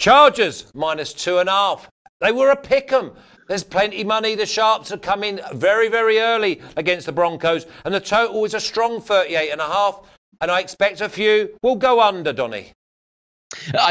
Chargers -2.5. They were a pick'em. There's plenty of money. The Sharps have come in very, very early against the Broncos, and the total is a strong 38.5. And I expect a few will go under, Donnie.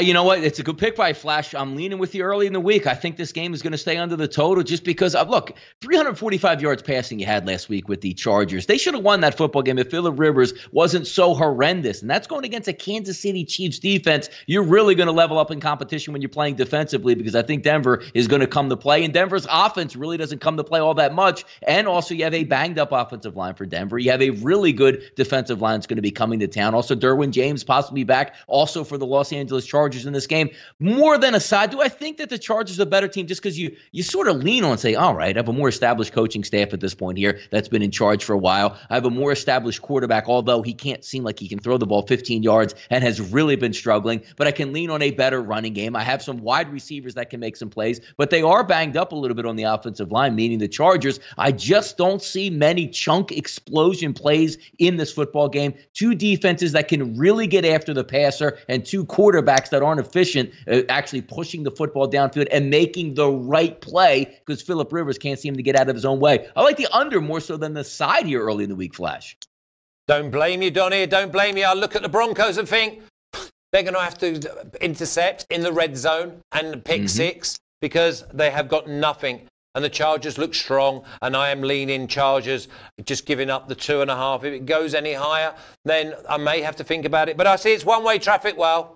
You know what? It's a good pick by Flash. I'm leaning with you early in the week. I think this game is going to stay under the total just because, look, 345 yards passing you had last week with the Chargers. They should have won that football game if Phillip Rivers wasn't so horrendous. And that's going against a Kansas City Chiefs defense. You're really going to level up in competition when you're playing defensively because I think Denver is going to come to play. And Denver's offense really doesn't come to play all that much. And also you have a banged-up offensive line for Denver. You have a really good defensive line that's going to be coming to town. Also, Derwin James possibly back also for the Los Angeles Chargers in this game. More than aside, do I think that the Chargers are a better team just because you sort of lean on and say, all right, I have a more established coaching staff at this point here that's been in charge for a while. I have a more established quarterback, although he can't seem like he can throw the ball 15 yards and has really been struggling, but I can lean on a better running game. I have some wide receivers that can make some plays, but they are banged up a little bit on the offensive line, meaning the Chargers. I just don't see many chunk explosion plays in this football game. Two defenses that can really get after the passer and two quarterbacks that aren't efficient actually pushing the football downfield and making the right play because Phillip Rivers can't seem to get out of his own way. I like the under more so than the side here early in the week, Flash. Don't blame you, Donnie. Don't blame you. I look at the Broncos and think they're going to have to intercept in the red zone and pick six because they have got nothing. And the Chargers look strong, and I am leaning Chargers, just giving up the 2.5. If it goes any higher, then I may have to think about it. But I see it's one-way traffic, well.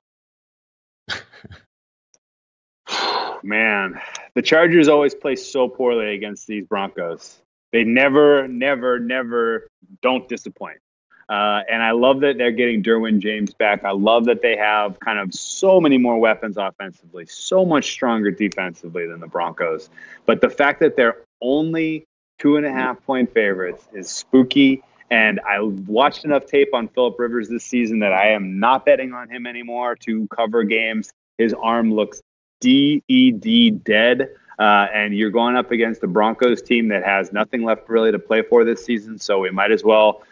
Man, the Chargers always play so poorly against these Broncos. They never don't disappoint. And I love that they're getting Derwin James back. I love that they have kind of so many more weapons offensively, so much stronger defensively than the Broncos. But the fact that they're only 2.5-point favorites is spooky. And I watched enough tape on Phillip Rivers this season that I am not betting on him anymore to cover games. His arm looks dead. And you're going up against the Broncos team that has nothing left really to play for this season. So we might as well,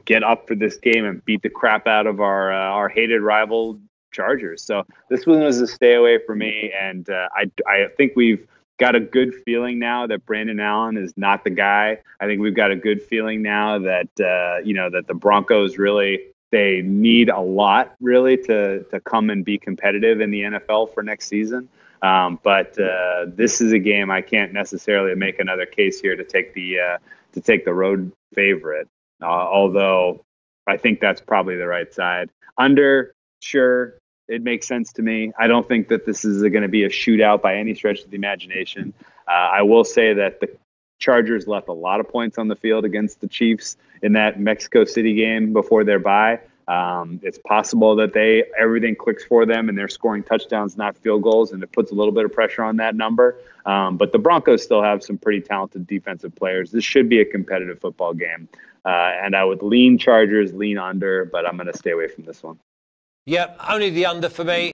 get up for this game and beat the crap out of our hated rival Chargers. So this one was a stay away for me. And I think we've got a good feeling now that Brandon Allen is not the guy. I think we've got a good feeling now that, that the Broncos really, they need a lot really to come and be competitive in the NFL for next season. But this is a game I can't necessarily make another case here to take the road favorite. Although I think that's probably the right side. Under, sure, it makes sense to me. I don't think that this is going to be a shootout by any stretch of the imagination. I will say that the Chargers left a lot of points on the field against the Chiefs in that Mexico City game before their bye. It's possible that everything clicks for them and they're scoring touchdowns, not field goals, and it puts a little bit of pressure on that number. But the Broncos still have some pretty talented defensive players. This should be a competitive football game. And I would lean Chargers, lean under, but I'm going to stay away from this one. Yep, only the under for me.